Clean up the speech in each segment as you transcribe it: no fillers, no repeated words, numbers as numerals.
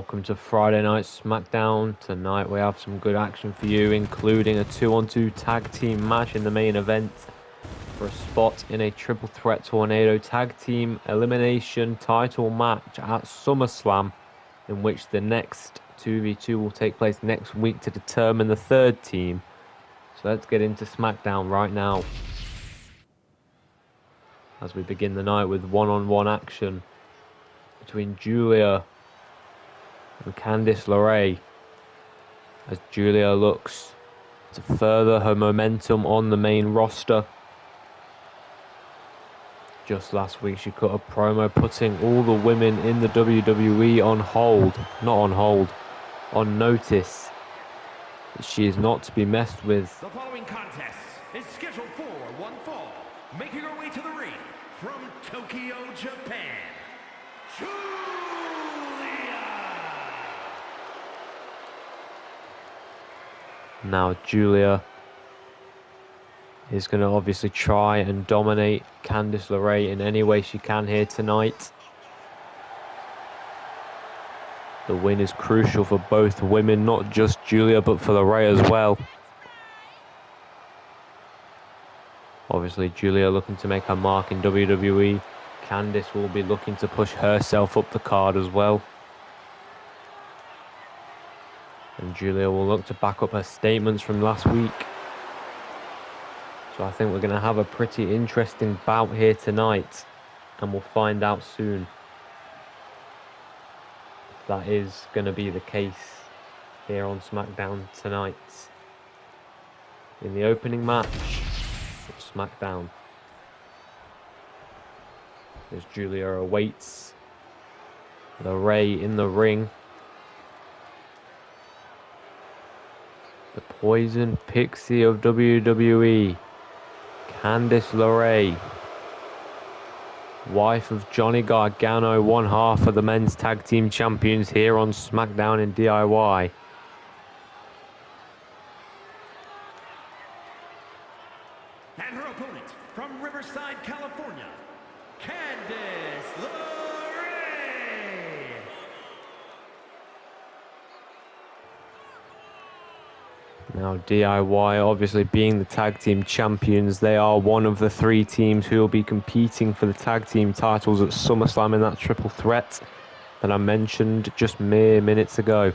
Welcome to Friday Night SmackDown. Tonight we have some good action for you, including a 2-on-2 tag team match in the main event for a spot in a triple threat tornado tag team elimination title match at SummerSlam, in which the next 2v2 will take place next week to determine the third team. So let's get into SmackDown right now, as we begin the night with one-on-one action between Julia and Candice LeRae, as Julia looks to further her momentum on the main roster. Just last week she cut a promo putting all the women in the WWE on hold, on notice. She is not to be messed with. The following contest is scheduled for one fall. Making her way to the ring from Tokyo, Japan, Julia. Now Julia is going to obviously try and dominate Candice LeRae in any way she can here tonight. The win is crucial for both women, not just Julia, but for LeRae as well. Obviously, Julia looking to make her mark in WWE. Candice will be looking to push herself up the card as well. And Julia will look to back up her statements from last week. So I think we're going to have a pretty interesting bout here tonight, and we'll find out soon if that is going to be the case here on SmackDown tonight. In the opening match of SmackDown, as Julia awaits LeRae in the ring. The Poison Pixie of WWE, Candice LeRae, wife of Johnny Gargano, one half of the men's tag team champions here on SmackDown in DIY. And her opponent from Riverside, California, Candice LeRae. Now DIY, obviously being the tag team champions, they are one of the three teams who will be competing for the tag team titles at SummerSlam in that triple threat that I mentioned just mere minutes ago.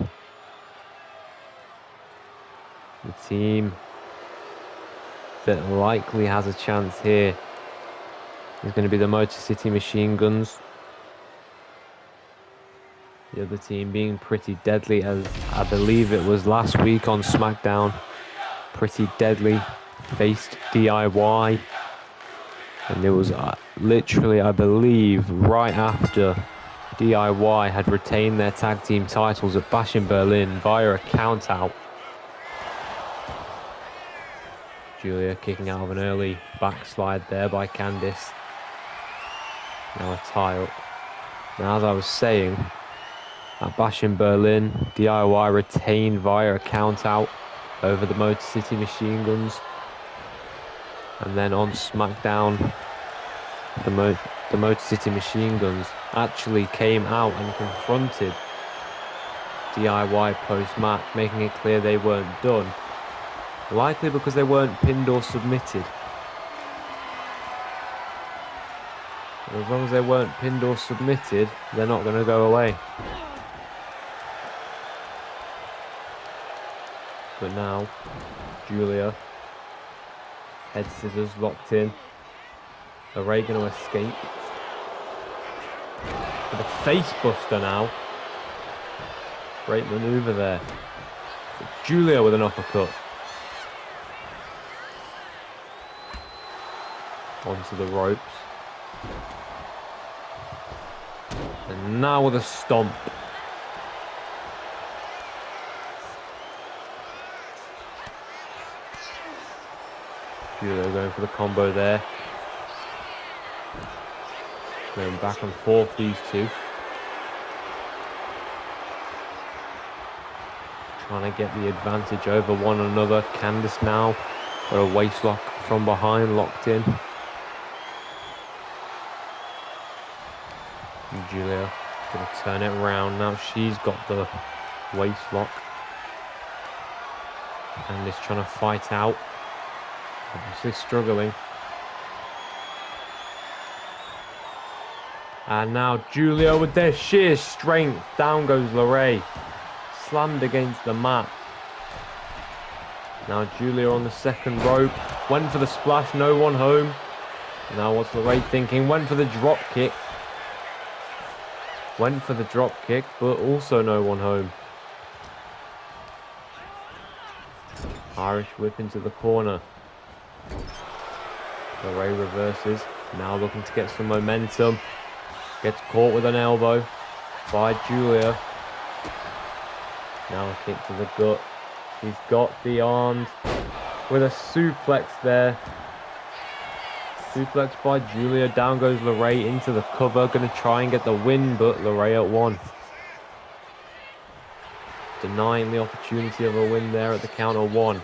The team that likely has a chance here is going to be the Motor City Machine Guns. The other team being Pretty Deadly, as I believe it was last week on SmackDown. Pretty Deadly faced DIY. And it was literally, I believe, right after DIY had retained their tag team titles at Bash in Berlin via a count out. Julia kicking out of an early backslide there by Candice. Now a tie up. Now, as I was saying, at Bash in Berlin, DIY retained via a count out over the Motor City Machine Guns. And then on SmackDown, the Motor City Machine Guns actually came out and confronted DIY post-match, making it clear they weren't done. Likely because they weren't pinned or submitted. And as long as they weren't pinned or submitted, they're not going to go away. But now, Julia, head scissors locked in. LeRae going to escape. With a face buster now. Great maneuver there. But Julia with an uppercut. Onto the ropes. And now with a stomp. Julia going for the combo there. Going back and forth, these two. Trying to get the advantage over one another. Candice now got a waist lock from behind, locked in. And Julia Gonna turn it around now. She's got the waist lock. And is trying to fight out. Obviously struggling. And now Julia with their sheer strength. Down goes LeRae. Slammed against the mat. Now Julia on the second rope. Went for the splash. No one home. Now what's LeRae thinking? Went for the drop kick. Went for the drop kick, but also no one home. Irish whip into the corner. LeRae reverses. Now looking to get some momentum. Gets caught with an elbow by Julia. Now a kick to the gut. She's got the arms with a suplex there. Suplex by Julia. Down goes LeRae into the cover. Going to try and get the win, but LeRae at one. Denying the opportunity of a win there at the count of one.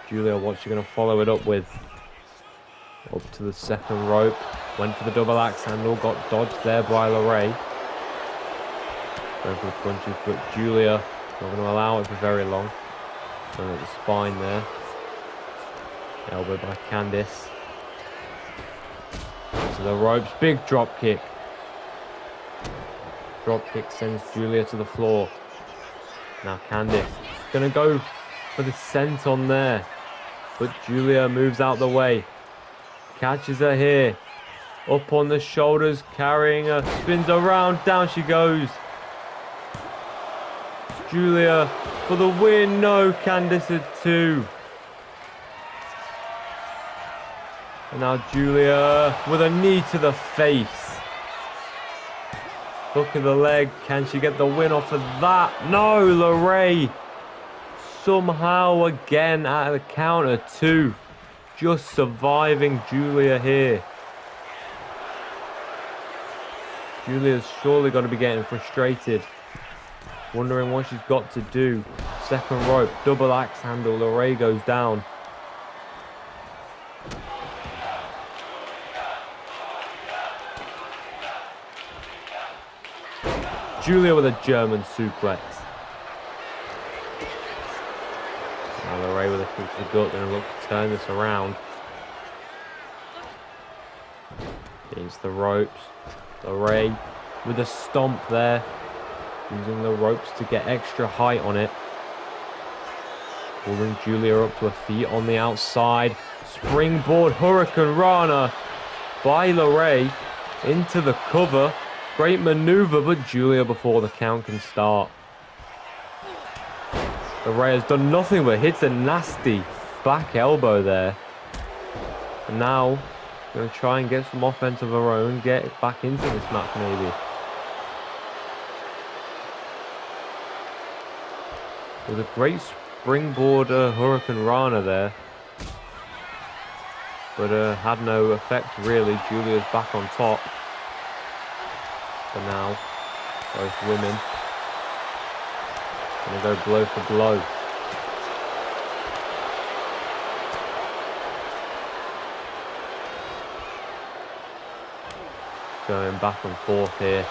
Julia, what's she going to follow it up with? Up to the second rope. Went for the double axe handle. Got dodged there by LeRae. Going for the punches, but Julia not going to allow it for very long. Going at the spine there. Elbow by Candice. To the ropes. Big drop kick. Drop kick sends Julia to the floor. Now Candice going to go for the senton there. But Julia moves out the way. Catches her here. Up on the shoulders. Carrying her. Spins around. Down she goes. Julia for the win. No, Candice at two. And now Julia with a knee to the face. Hook of the leg. Can she get the win off of that? No, LeRae somehow again at the count of two. Just surviving Julia here. Julia's surely got to be getting frustrated. Wondering what she's got to do. Second rope. Double axe handle. LeRae goes down. Julia with a German suplex. Now LeRae with a kick to the gut. Going to look to turn this around. Against the ropes. LeRae with a stomp there. Using the ropes to get extra height on it. Pulling Julia up to her feet on the outside. Springboard Hurricane Rana by LeRae into the cover. Great maneuver, but Julia before the count can start. LeRae has done nothing but hits a nasty back elbow there. And now, going to try and get some offense of her own, get back into this match maybe. With a great springboard Hurricane Rana there. But had no effect really. Julia's back on top. For now, both women going to go blow for blow. Going back and forth here.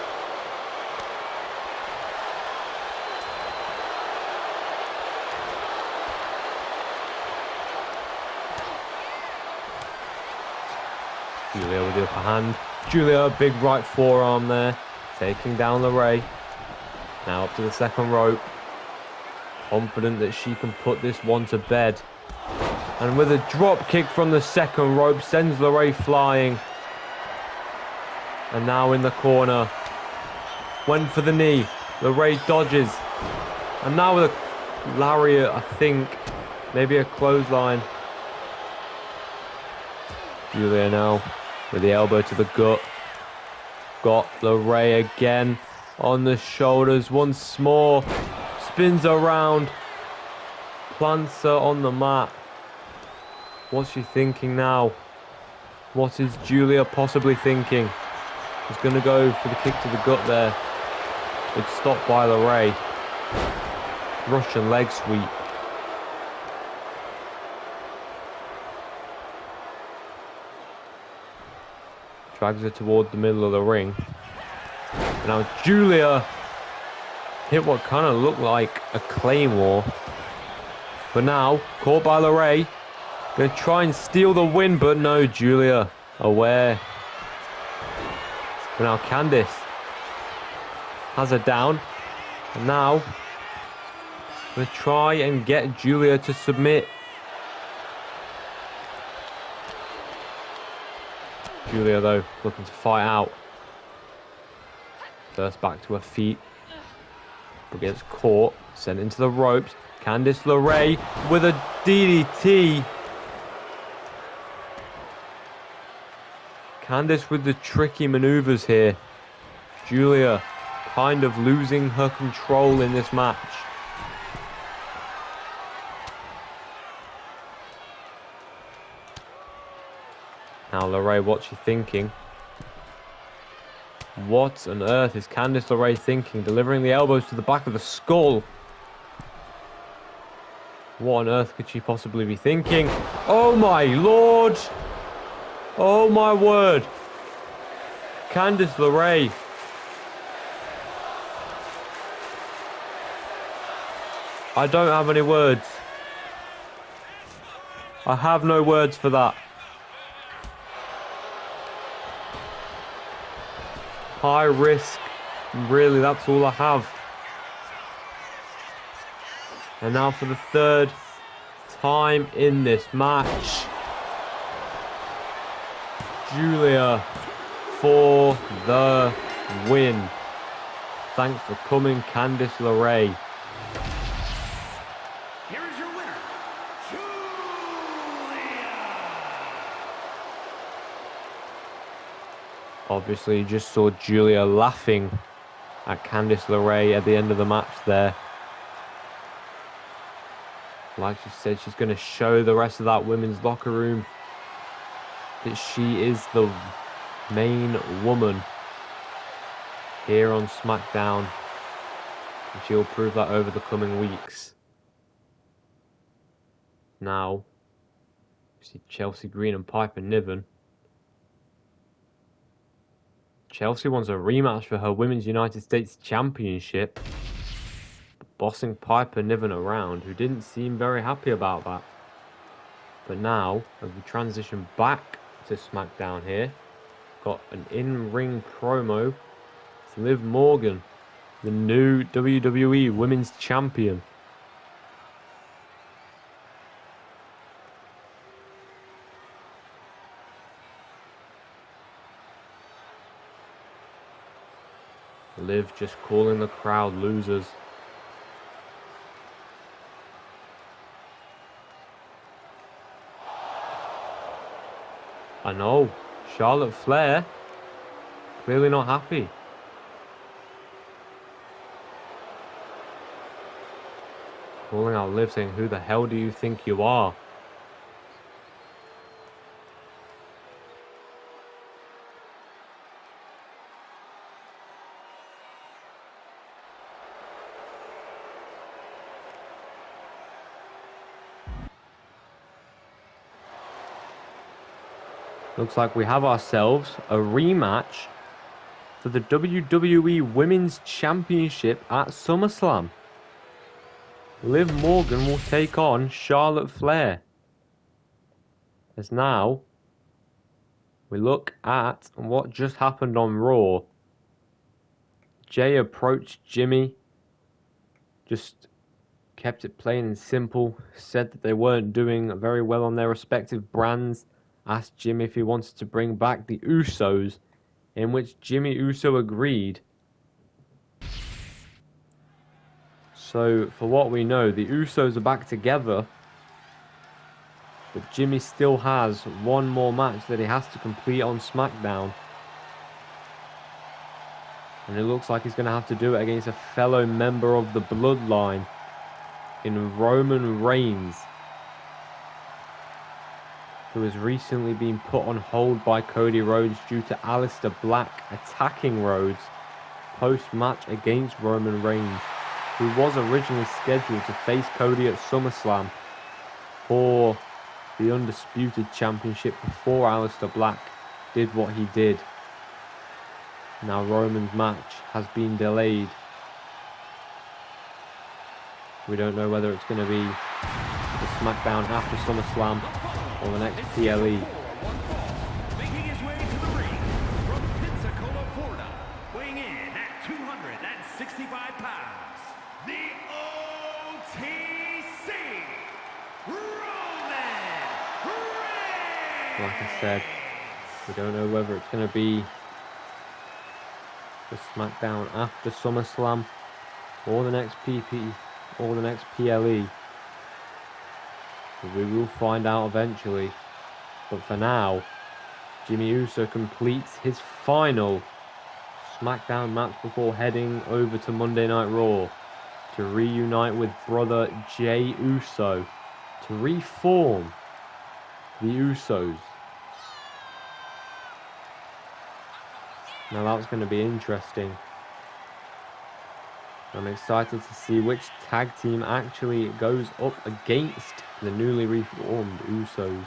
Julia with the upper hand. Julia, a big right forearm there. Taking down LeRae. Now up to the second rope. Confident that she can put this one to bed. And with a drop kick from the second rope, sends LeRae flying. And now in the corner. Went for the knee. LeRae dodges. And now with a lariat, I think. Maybe a clothesline. Julia now with the elbow to the gut. Got LeRae again on the shoulders once more. Spins around. Plants her on the mat. What's she thinking now? What is Julia possibly thinking? She's going to go for the kick to the gut there. It's stopped by LeRae. Russian leg sweep. Drags her toward the middle of the ring. Now Julia hit what kind of looked like a claymore. But now, caught by LeRae. Gonna try and steal the win, but no, Julia aware. But now Candice has her down. And now, gonna try and get Julia to submit. Julia, though, looking to fight out. First back to her feet. But gets caught, sent into the ropes. Candice LeRae with a DDT. Candice with the tricky maneuvers here. Julia kind of losing her control in this match. Now LeRae, what's she thinking? What on earth is Candice LeRae thinking? Delivering the elbows to the back of the skull. What on earth could she possibly be thinking? Oh my lord! Oh my word! Candice LeRae. I don't have any words. I have no words for that. High risk. Really, that's all I have. And now for the third time in this match. Julia for the win. Thanks for coming, Candice LeRae. Here is your winner, Julia. Obviously, you just saw Julia laughing at Candice LeRae at the end of the match there. Like she said, she's going to show the rest of that women's locker room that she is the main woman here on SmackDown. And she'll prove that over the coming weeks. Now, you see Chelsea Green and Piper Niven. Chelsea wants a rematch for her Women's United States Championship. Bossing Piper Niven around, who didn't seem very happy about that. But now, as we transition back to SmackDown here, got an in-ring promo. It's Liv Morgan, the new WWE Women's Champion. Liv just calling the crowd losers. I know, Charlotte Flair, clearly not happy. Calling out Liv, saying, "Who the hell do you think you are?" Looks like we have ourselves a rematch for the WWE Women's Championship at SummerSlam. Liv Morgan will take on Charlotte Flair. As now, we look at what just happened on Raw. Jay approached Jimmy, just kept it plain and simple, said that they weren't doing very well on their respective brands. Asked Jimmy if he wanted to bring back the Usos, in which Jimmy Uso agreed. So, for what we know, the Usos are back together, but Jimmy still has one more match that he has to complete on SmackDown. And it looks like he's going to have to do it against a fellow member of the Bloodline in Roman Reigns, who has recently been put on hold by Cody Rhodes due to Aleister Black attacking Rhodes post-match against Roman Reigns, who was originally scheduled to face Cody at SummerSlam for the Undisputed Championship before Aleister Black did what he did. Now Roman's match has been delayed. We don't know whether it's going to be the SmackDown after SummerSlam or the next PLE. Making his way to the ring from Pensacola, Florida, weighing in at 265 pounds, the OTC, Roman Reigns! Like I said, we don't know whether it's going to be the SmackDown after SummerSlam or the next PP or the next PLE. But we will find out eventually. But for now, Jimmy Uso completes his final SmackDown match before heading over to Monday Night Raw to reunite with brother Jey Uso to reform the Usos. Now that's going to be interesting. I'm excited to see which tag team actually goes up against the newly reformed Usos.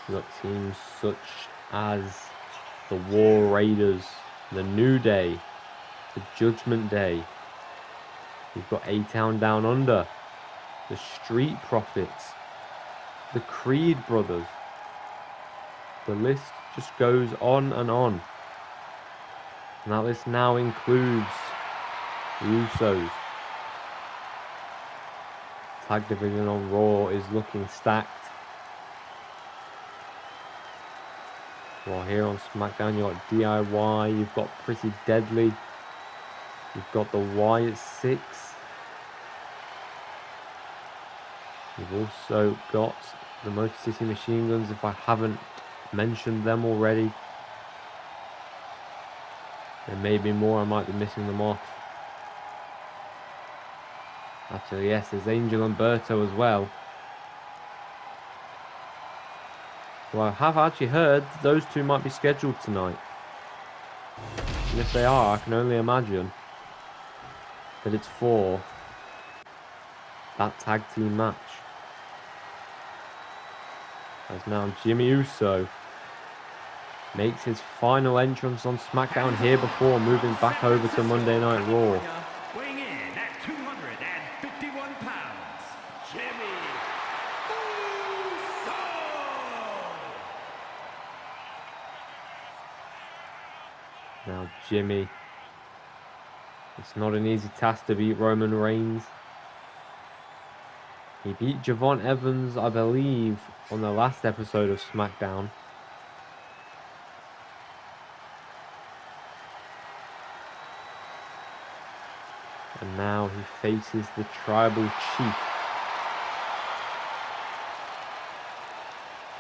We've got teams such as the War Raiders, the New Day, the Judgment Day. We've got A-Town Down Under, the Street Profits, the Creed Brothers. The list just goes on and on. And that list now includes the Usos. Tag division on Raw is looking stacked. Well, here on SmackDown, you've got DIY, you've got Pretty Deadly, you've got the Wyatt Six. You've also got the Motor City Machine Guns, if I haven't mentioned them already. There may be more, I might be missing them off. Actually, yes, there's Angel Umberto as well. Well, I have actually heard those two might be scheduled tonight. And if they are, I can only imagine that it's for that tag team match. As now Jimmy Uso makes his final entrance on SmackDown here before moving back over to Monday Night Raw. Weighing in at 251 pounds, Jimmy Uso! Now Jimmy, it's not an easy task to beat Roman Reigns. He beat Javon Evans, I believe, on the last episode of SmackDown. And now he faces the Tribal Chief.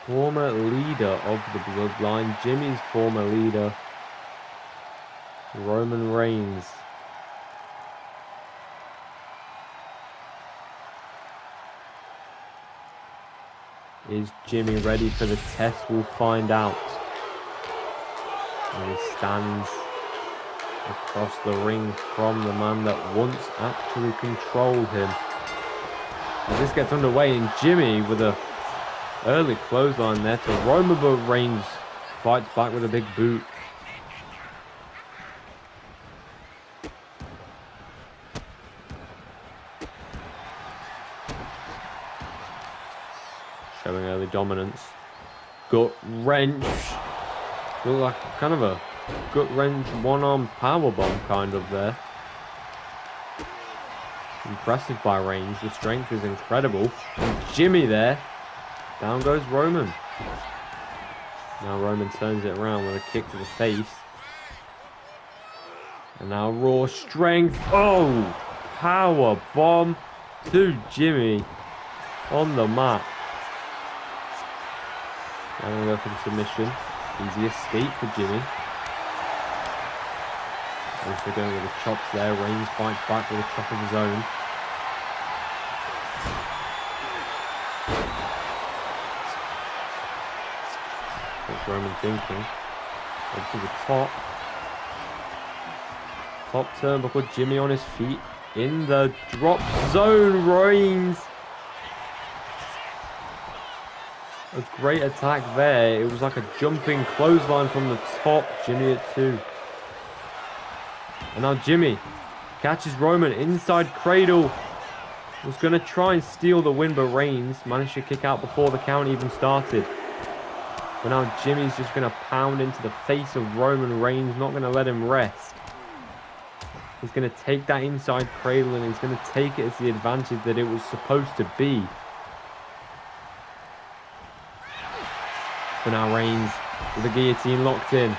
Former leader of the Bloodline, Jimmy's former leader, Roman Reigns. Is Jimmy ready for the test? We'll find out. And he stands across the ring from the man that once actually controlled him. As this gets underway, and Jimmy with a early clothesline there to Roman, but Reigns fights back with a big boot. Showing early dominance. Gut wrench. Look like kind of a gut wrench one-arm powerbomb kind of there. Impressive by Reigns. The strength is incredible. And Jimmy there. Down goes Roman. Now Roman turns it around with a kick to the face. And now Raw strength. Oh! Power bomb to Jimmy on the mat. I'm going to go for the submission. Easy escape for Jimmy. Also going with the chops there. Reigns fights back with a chop of his own. What's Roman thinking? Up to the top. Top turnbuckle. Jimmy on his feet. In the drop zone. Reigns a great attack there. It was like a jumping clothesline from the top. Jimmy at 2. And now Jimmy catches Roman inside cradle. Was going to try and steal the win, but Reigns managed to kick out before the count even started. But now Jimmy's just going to pound into the face of Roman Reigns, not going to let him rest. He's going to take that inside cradle and he's going to take it as the advantage that it was supposed to be. But now Reigns with the guillotine locked in.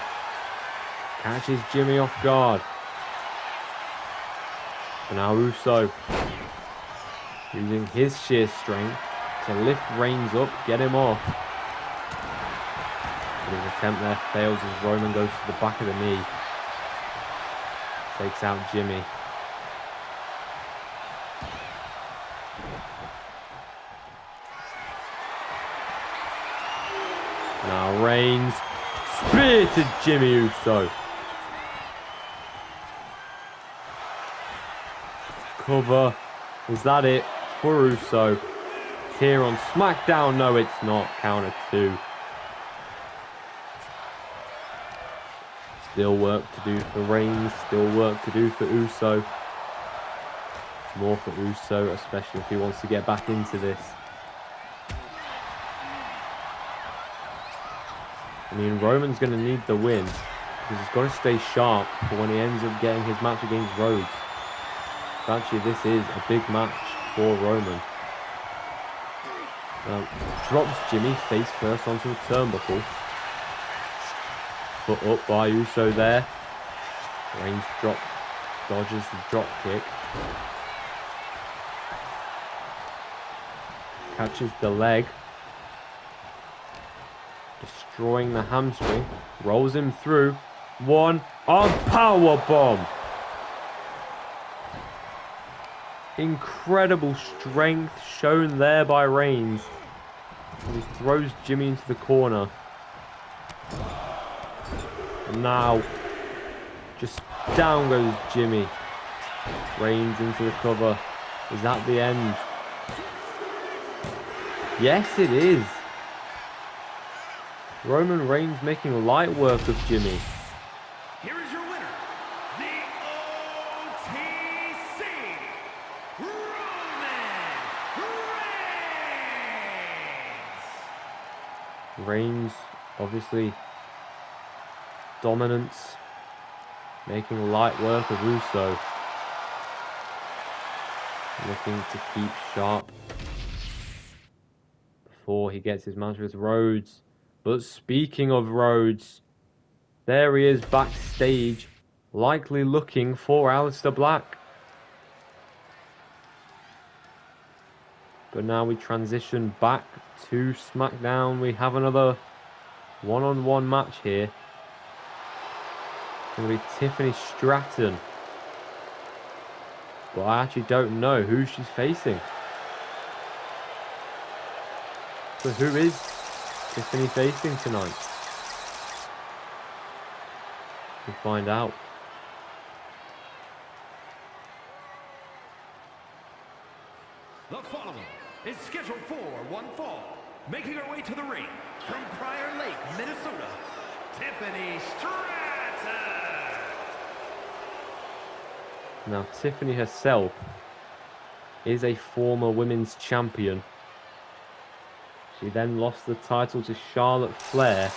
Catches Jimmy off guard. But now Uso using his sheer strength to lift Reigns up, get him off. But his attempt there fails as Roman goes to the back of the knee. Takes out Jimmy. Now Reigns spear to Jimmy Uso. Cover. Is that it for Uso? Here on SmackDown. No, it's not. Counter 2. Still work to do for Reigns. Still work to do for Uso. More for Uso, especially if he wants to get back into this. I mean, Roman's going to need the win because he's got to stay sharp for when he ends up getting his match against Rhodes. But actually, this is a big match for Roman. Now, drops Jimmy face first onto the turnbuckle. Foot up by Uso there. Reigns dodges the drop kick. Catches the leg. Destroying the hamstring. Rolls him through. One on power bomb. Incredible strength shown there by Reigns. He throws Jimmy into the corner. And now, just down goes Jimmy. Reigns into the cover. Is that the end? Yes, it is. Roman Reigns making light work of Jimmy. Here is your winner, the OTC, Roman Reigns. Reigns, obviously, dominance, making light work of Uso. Looking to keep sharp before he gets his match with Rhodes. But speaking of Rhodes, there he is backstage, likely looking for Aleister Black. But now we transition back to SmackDown. We have another one-on-one match here. It's going to be Tiffany Stratton. But I actually don't know who she's facing. So who is Tiffany facing tonight? We'll find out. The following is scheduled for one fall. Making her way to the ring from Prior Lake, Minnesota, Tiffany Stratton. Now, Tiffany herself is a former women's champion. She then lost the title to Charlotte Flair,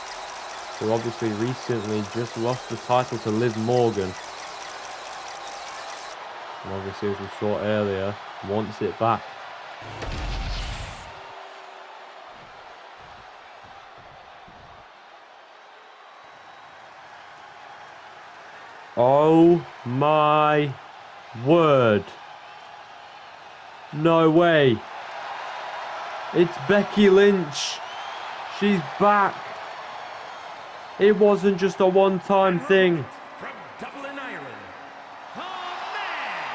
who obviously recently just lost the title to Liv Morgan. And obviously, as we saw earlier, wants it back. Oh my word. No way. It's Becky Lynch. She's back. It wasn't just a one-time thing. From Dublin, Ireland, the man,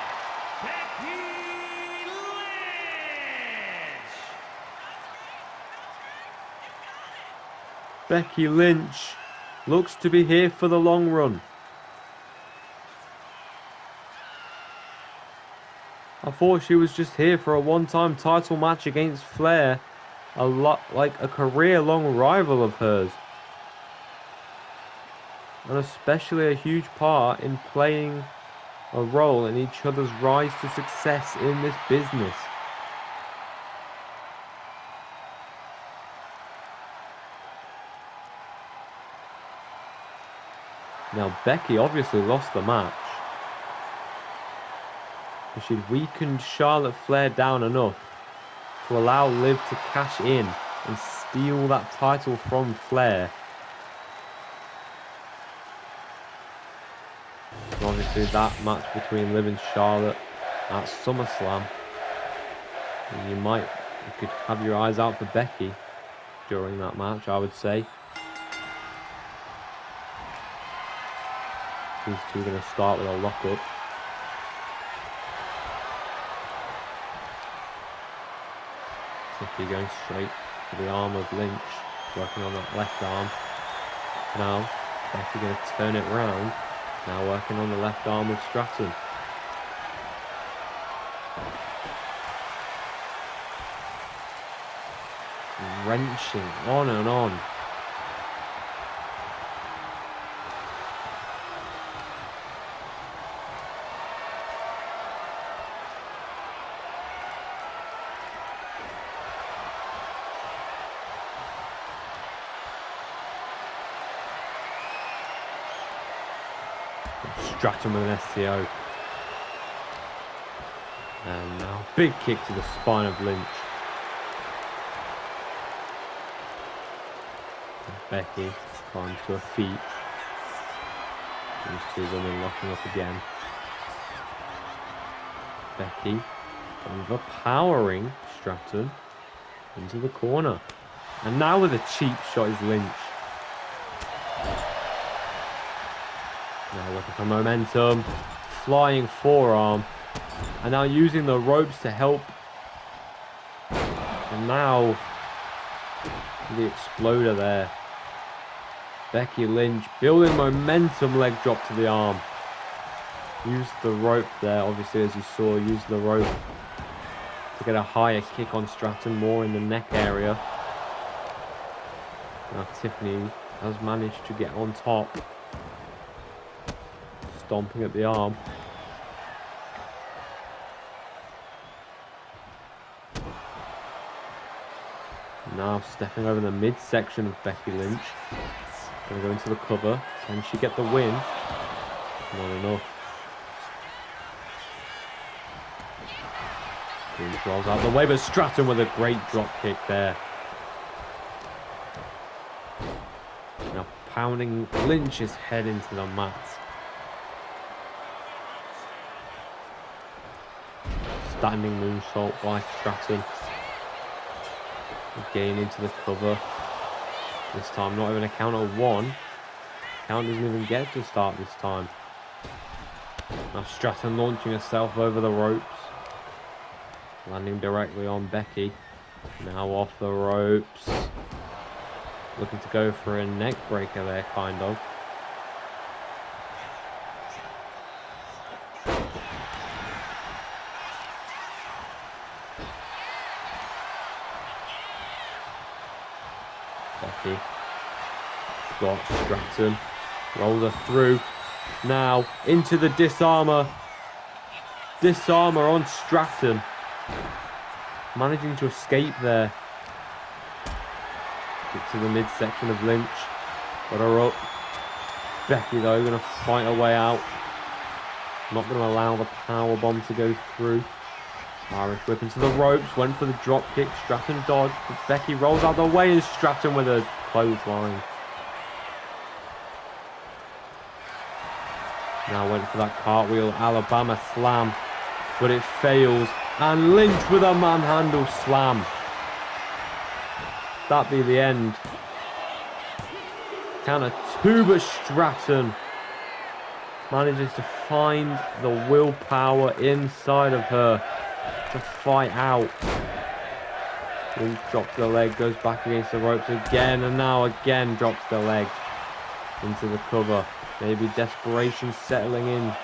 Becky Lynch. Becky Lynch looks to be here for the long run. I thought she was just here for a one-time title match against Flair. a lot like a career-long rival of hers. And especially a huge part in playing a role in each other's rise to success in this business. Now, Becky obviously lost the match, but she'd weakened Charlotte Flair down enough to allow Liv to cash in and steal that title from Flair. And obviously that match between Liv and Charlotte at SummerSlam, you could have your eyes out for Becky during that match, I would say. These two are going to start with a lockup. Tiffy going straight to the arm of Lynch, working on that left arm. Now, Becky going to turn it round. Now working on the left arm of Stratton. Wrenching on and on. Stratton with an STO. And now big kick to the spine of Lynch. And Becky climbs to her feet. These two women locking up again. Becky overpowering Stratton into the corner. And now with a cheap shot is Lynch. Now looking for momentum, flying forearm, and now using the ropes to help. And now the exploder there. Becky Lynch building momentum, leg drop to the arm. Used the rope there, obviously, as you saw, used the rope to get a higher kick on Stratton, more in the neck area. Now Tiffany has managed to get on top. Stomping at the arm. Now stepping over the midsection of Becky Lynch. Going to go into the cover. Can she get the win? Not enough. Lynch rolls out the way, but Stratton with a great drop kick there. Now pounding Lynch's head into the mat. Standing moonsault by Stratton. Again into the cover. This time not even a count of one. Count doesn't even get to start this time. Now Stratton launching herself over the ropes. Landing directly on Becky. Now off the ropes. Looking to go for a neck breaker there, kind of. Becky got Stratton, rolls her through. Now into the disarmer. Disarmer on Stratton. Managing to escape there. Get to the midsection of Lynch. Got her up. Becky though going to fight her way out. Not going to allow the power bomb to go through. Irish whip into the ropes, went for the drop kick, Stratton dodged, but Becky rolls out the way and Stratton with a clothesline. Now went for that cartwheel Alabama slam, but it fails, and Lynch with a manhandle slam. That be the end. Count of two, but Stratton manages to find the willpower inside of her to fight out. Lynch drops the leg, goes back against the ropes again, and now again drops the leg into the cover. Maybe desperation settling in.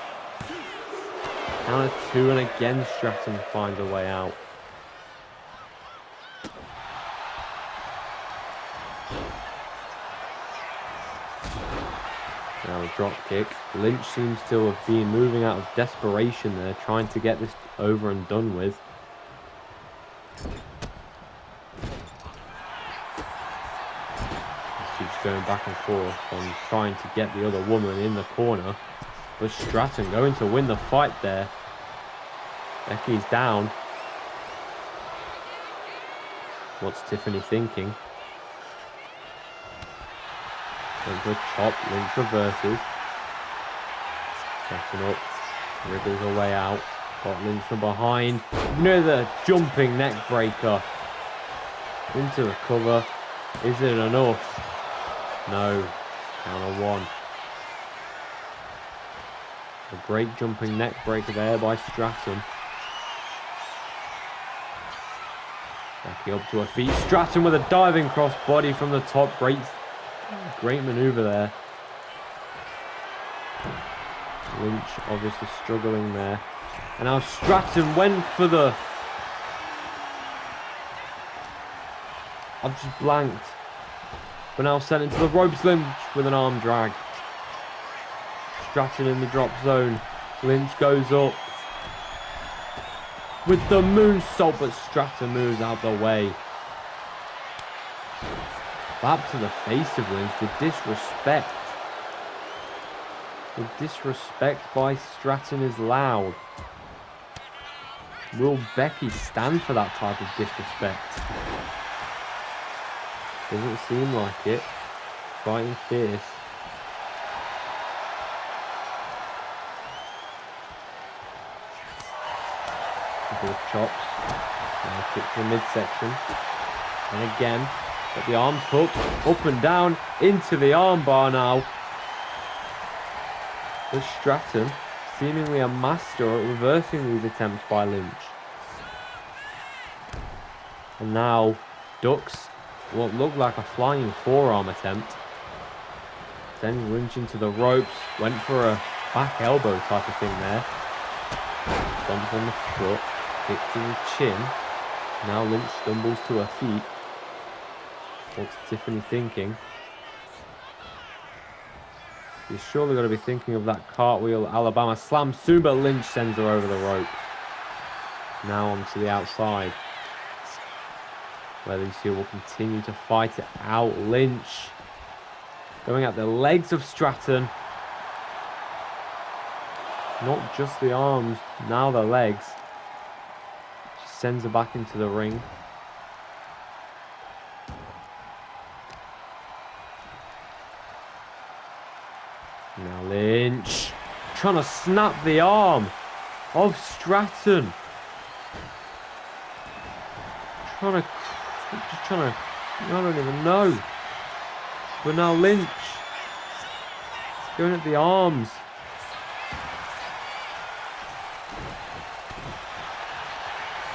Count of two, and again Stratton finds a way out. Now a drop kick. Lynch seems to have been moving out of desperation there, trying to get this over and done with. Keeps going back and forth and trying to get the other woman in the corner. But Stratton going to win the fight there. Becky's down. What's Tiffany thinking? Going for a chop. Lynch reverses. Stratton up. Wriggles her way out. Got Lynch from behind. Another jumping neck breaker. Into the cover. Is it enough? No. Count of one. A great jumping neck breaker there by Stratton. Becky up to her feet. Stratton with a diving crossbody from the top. Great maneuver there. Lynch obviously struggling there. And now Stratton went for the... I've just blanked. But now sent into the ropes. Lynch with an arm drag. Stratton in the drop zone. Lynch goes up with the moonsault, but Stratton moves out the way. Slap to the face of Lynch. The disrespect. The disrespect by Stratton is loud. Will Becky stand for that type of disrespect? Doesn't seem like it. Fighting fierce. Couple of chops. Now kick to the midsection. And again, got the arms hooked. Up and down into the armbar now. With Stratton seemingly a master at reversing these attempts by Lynch. And now ducks what looked like a flying forearm attempt. Sending Lynch into the ropes. Went for a back elbow type of thing there. Stomps on the foot. Kick to the chin. Now Lynch stumbles to her feet. What's Tiffany thinking? She's surely got to be thinking of that cartwheel Alabama slam soon, but Lynch sends her over the ropes. Now onto the outside, where these two will continue to fight it out. Lynch going at the legs of Stratton. Not just the arms, now the legs. She sends her back into the ring. Now Lynch trying to snap the arm of Stratton. I don't even know. But now Lynch going at the arms.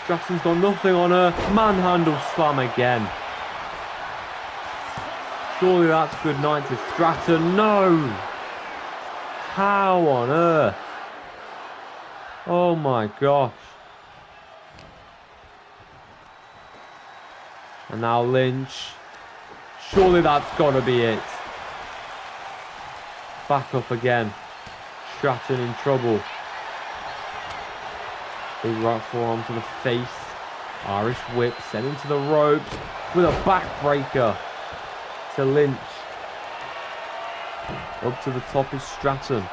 Stratton's got nothing on her. Manhandle slam again. Surely that's good night to Stratton. No! How on earth? Oh my gosh. And now Lynch. Surely that's got to be it. Back up again. Stratton in trouble. Big right forearm to the face. Irish whip sent into the ropes with a backbreaker to Lynch. Up to the top is Stratton.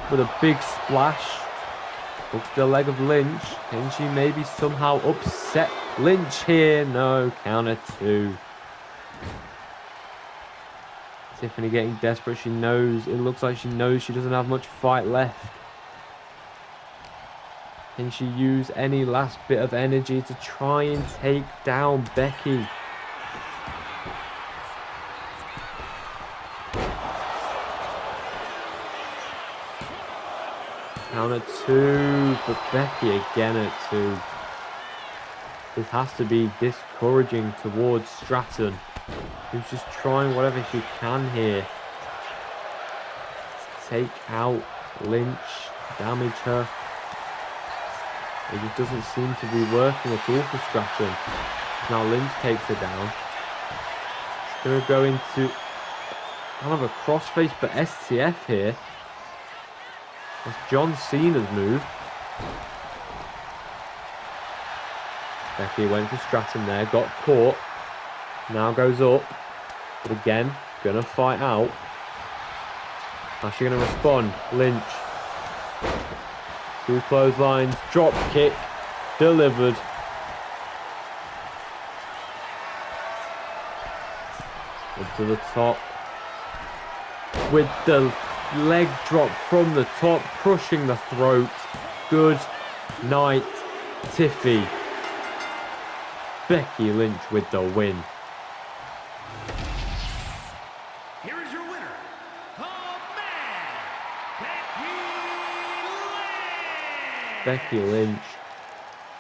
With a big splash. Hooks the leg of Lynch. Can she maybe somehow upset Lynch here? No, counter two. Tiffany getting desperate. She knows, it looks like she knows she doesn't have much fight left. Can she use any last bit of energy to try and take down Becky? Counter two for Becky again at two. This has to be discouraging towards Stratton, who's just trying whatever she can here to take out Lynch, damage her. It just doesn't seem to be working at all for Stratton. Now Lynch takes her down. She's going to go into Kind of a crossface, but STF here. That's John Cena's move. Becky went for Stratton there, got caught. Now goes up. But again, gonna fight out. How's she gonna respond? Lynch. 2 clotheslines, drop kick, delivered. Up to the top. With the leg drop from the top, crushing the throat. Good night, Tiffy. Becky Lynch with the win. Here is your winner, the man, Becky Lynch. Becky Lynch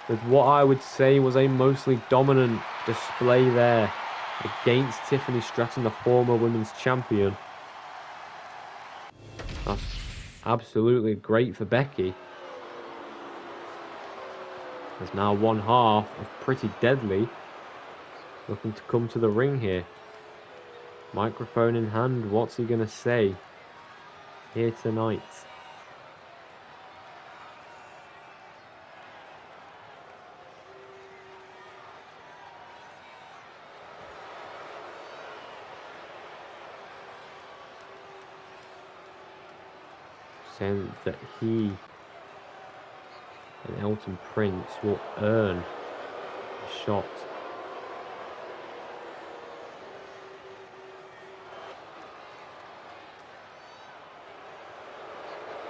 with what I would say was a mostly dominant display there against Tiffany Stratton, the former women's champion. That's absolutely great for Becky. There's now one half of Pretty Deadly looking to come to the ring here. Microphone in hand, what's he going to say here tonight? Saying that he and Elton Prince will earn a shot.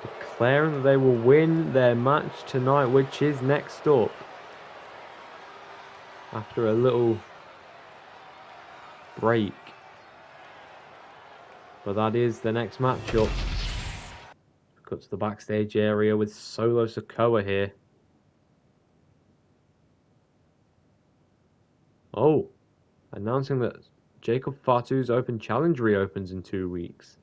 Declaring that they will win their match tonight, which is next up. After a little break. But that is the next matchup. Cut to the backstage area with Solo Sikoa here. Oh, announcing that Jacob Fatu's Open Challenge reopens in 2 weeks.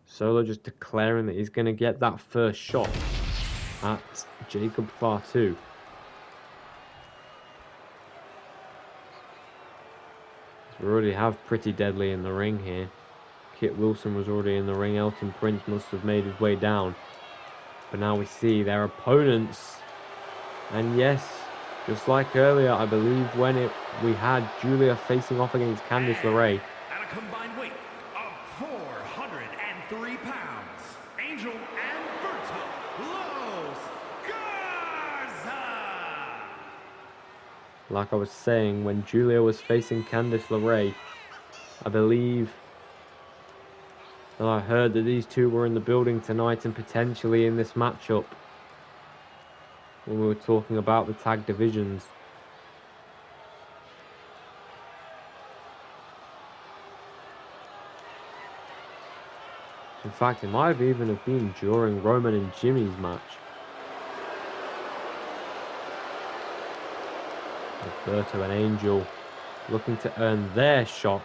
Solo just declaring that he's going to get that first shot at Jacob Fatu. We already have Pretty Deadly in the ring here. Kit Wilson was already in the ring. Elton Prince must have made his way down. But now we see their opponents. And yes, just like earlier, I believe when we had Julia facing off against Candice LeRae. At a combined weight of 403 pounds, Angel and Berto Los Garza. Like I was saying, when Julia was facing Candice LeRae, I believe that I heard that these two were in the building tonight and potentially in this matchup when we were talking about the tag divisions. In fact, it might have even have been during Roman and Jimmy's match. Alberto and Angel looking to earn their shot.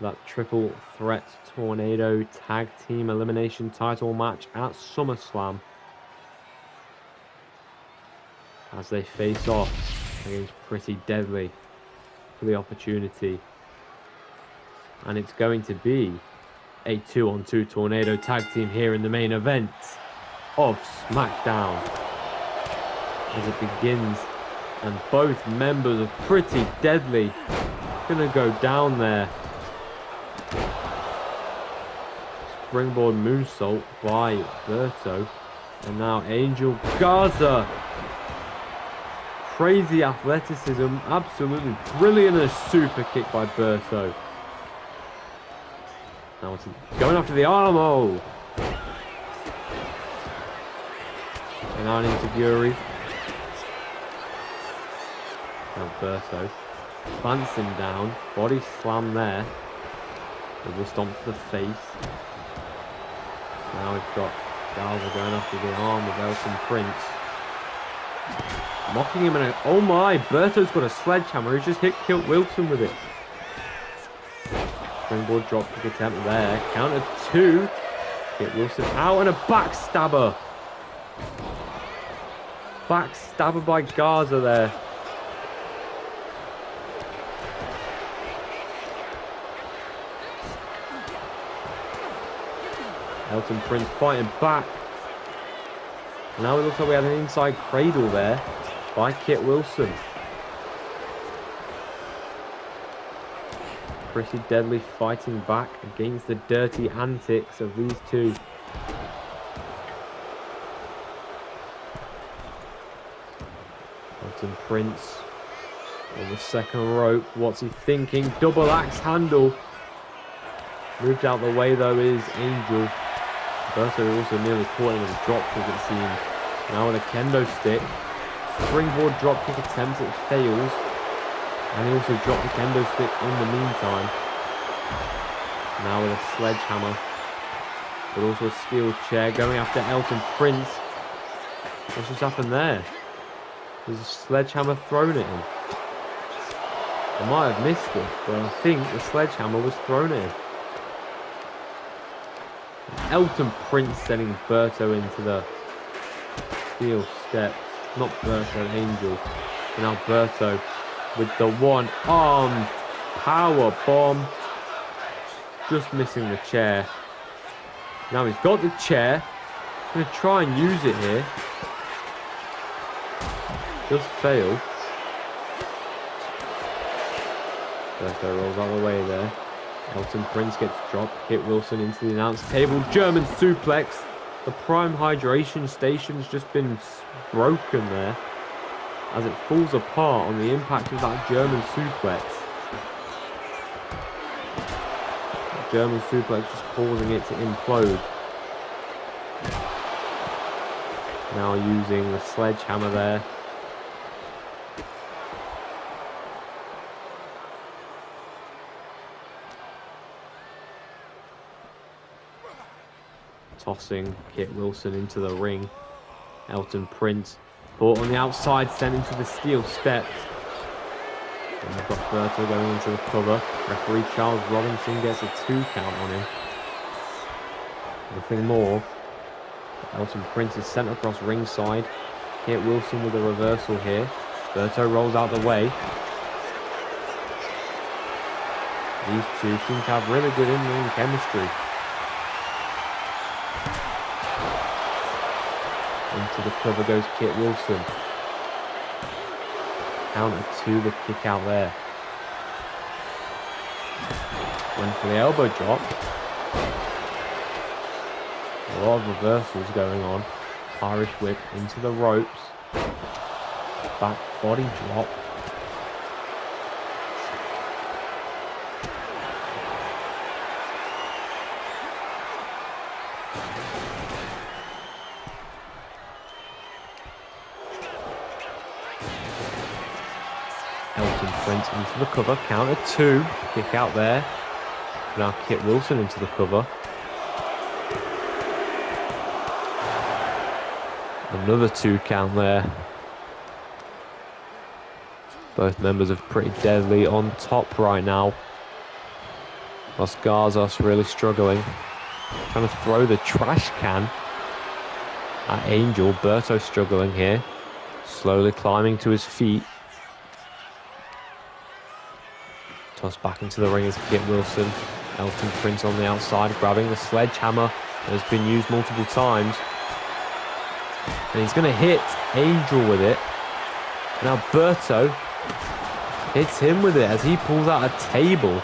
That triple threat tornado tag team elimination title match at SummerSlam. As they face off against Pretty Deadly for the opportunity. And it's going to be a 2-on-2 tornado tag team here in the main event of SmackDown. As it begins, and both members of Pretty Deadly gonna go down there. Springboard moonsault by Berto, and now Angel Garza. Crazy athleticism, absolutely brilliant, a super kick by Berto. Now it's going after the arm. And now into Fury. Alberto plants him down, body slam there. Double stomp to the face. Now we've got Garza going after the arm of Elton Prince. Mocking him in a... Oh my! Berto's got a sledgehammer. He's just hit Kit Wilson with it. Springboard drop kick attempt there. Counter 2. Kit Wilson out and a backstabber. Backstabber by Garza there. Elton Prince fighting back. Now it looks like we have an inside cradle there by Kit Wilson. Pretty deadly fighting back against the dirty antics of these two. Elton Prince on the second rope. What's he thinking? Double axe handle. Moved out the way though is Angel. Berto also nearly caught him with a drop kick, it seemed. Now with a kendo stick. Springboard drop kick attempt, it fails. And he also dropped the kendo stick in the meantime. Now with a sledgehammer. But also a steel chair going after Elton Prince. What's just happened there? There's a sledgehammer thrown at him. I might have missed it, but I think the sledgehammer was thrown at him. Elton Prince sending Berto into the steel step. Not Berto, Angel. And now Berto with the one-armed power bomb. Just missing the chair. Now he's got the chair. Going to try and use it here. Just fail. Berto rolls out of the way there. Elton Prince gets dropped. Kit Wilson into the announce table. German suplex. The prime hydration station's just been broken there as it falls apart on the impact of that German suplex. The German suplex just causing it to implode. Now using the sledgehammer there. Tossing Kit Wilson into the ring. Elton Prince caught on the outside, sent into the steel steps. And we've got Berto going into the cover. Referee Charles Robinson gets a 2 count on him. Nothing more. Elton Prince is sent across ringside. Kit Wilson with a reversal here. Berto rolls out the way. These two seem to have really good in-ring chemistry. Into the cover goes Kit Wilson. Counter to the kick out there. Went for the elbow drop. A lot of reversals going on. Irish whip into the ropes. Back body drop. Elton Prince into the cover, counter 2, kick out there. Now Kit Wilson into the cover. Another 2 count there. Both members are pretty deadly on top right now. Los Garzos really struggling. Trying to throw the trash can at Angel. Berto struggling here. Slowly climbing to his feet. Tossed back into the ring as Kit Wilson. Elton Prince on the outside, grabbing the sledgehammer that has been used multiple times. And he's going to hit Angel with it. Now Berto hits him with it as he pulls out a table.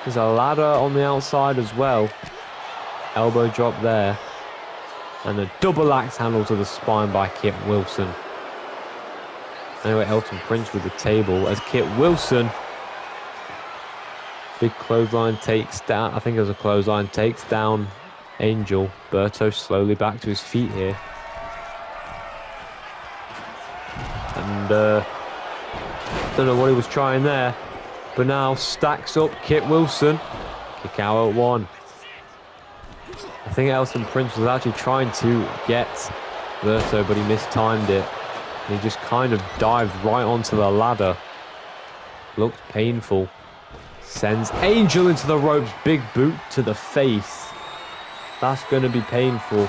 There's a ladder on the outside as well. Elbow drop there. And a double axe handle to the spine by Kit Wilson. Anyway, Elton Prince with the table as Kit Wilson. Big clothesline takes down, I think it was a clothesline, takes down Angel. Berto slowly back to his feet here. And don't know what he was trying there. But now stacks up Kit Wilson. Kick out at 1. I think Elton Prince was actually trying to get Berto, but he mistimed it. And he just kind of dived right onto the ladder. Looked painful. Sends Angel into the ropes. Big boot to the face. That's going to be painful.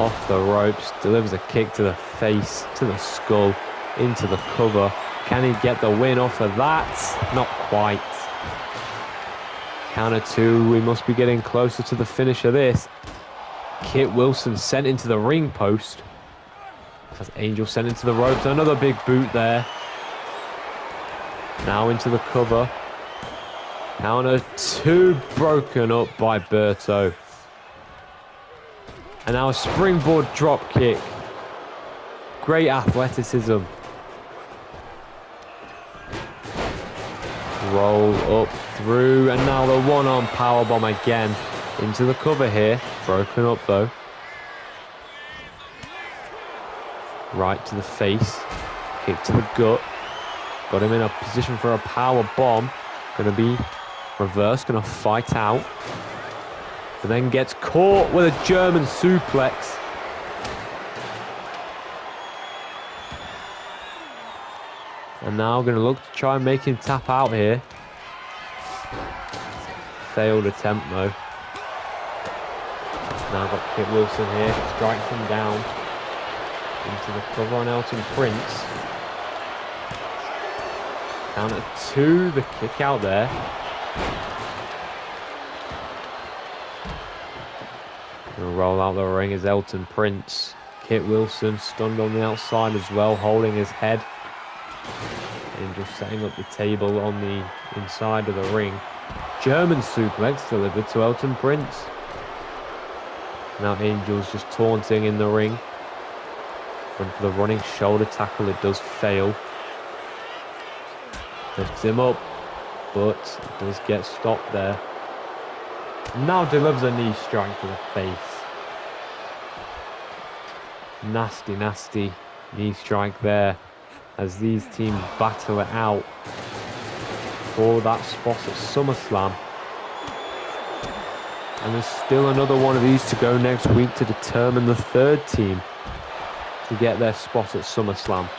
off the ropes, delivers a kick to the face, to the skull, into the cover. Can he get the win off of that? Not quite. Counter two, we must be getting closer to the finish of this. Kit Wilson sent into the ring post. As Angel sent into the ropes, another big boot there. Now into the cover. Counter two, broken up by Berto. And now a springboard drop kick. Great athleticism. Roll up through, and now the one-arm powerbomb again. Into the cover here. Broken up though. Right to the face. Kick to the gut. Got him in a position for a power bomb. Gonna be reversed, gonna fight out. But then gets caught with a German suplex. And now gonna look to try and make him tap out here. Failed attempt though. Now got Kit Wilson here, strikes him down. Into the cover on Elton Prince. Counter two, the kick out there. Gonna roll out the ring is Elton Prince. Kit Wilson stunned on the outside as well, holding his head. Angel setting up the table on the inside of the ring. German suplex delivered to Elton Prince. Now Angel's just taunting in the ring. Going for the running shoulder tackle, it does fail. Lifts him up, but it does get stopped there. Now delivers a knee strike to the face. Nasty, nasty knee strike there as these teams battle it out for that spot at SummerSlam. And there's still another one of these to go next week to determine the third team to get their spot at SummerSlam.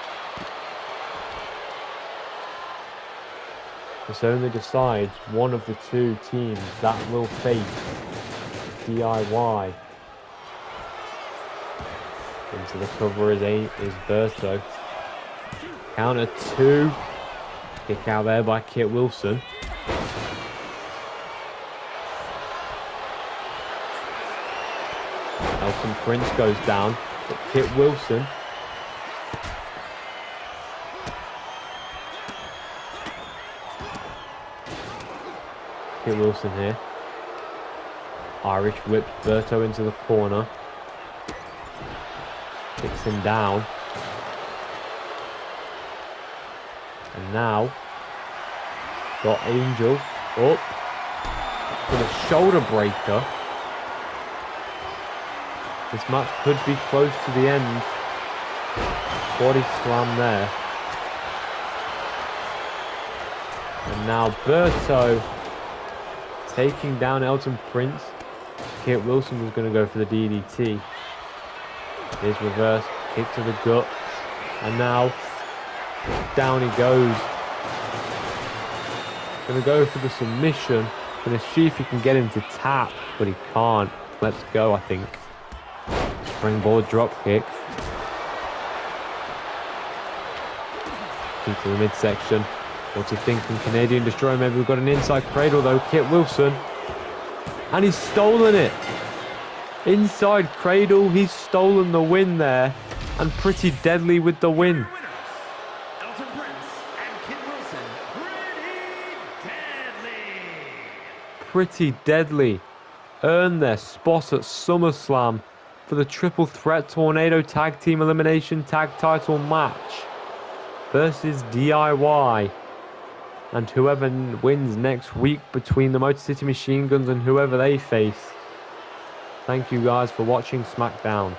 This only decides one of the two teams that will face DIY. Into the cover is Berto. Counter two. Kick out there by Kit Wilson. Elton Prince goes down, but Kit Wilson here. Irish whips Berto into the corner. Kicks him down. And now, got Angel up with a shoulder breaker. This match could be close to the end. Body slam there. And now Berto taking down Elton Prince. Kit Wilson was going to go for the DDT. Here's reverse, kick to the gut. And now, down he goes. Going to go for the submission. Going to see if he can get him to tap, but he can't. Let's go, I think. Springboard drop kick. Into the midsection. What's he thinking? Canadian Destroyer. Maybe we've got an inside cradle though. Kit Wilson. And he's stolen it. Inside cradle. He's stolen the win there. And Pretty Deadly with the win. Elton Prince and Kit Wilson. Pretty Deadly earned their spot at SummerSlam for the Triple Threat Tornado Tag Team Elimination Tag Title match versus DIY. And whoever wins next week between the Motor City Machine Guns and whoever they face. Thank you guys for watching SmackDown.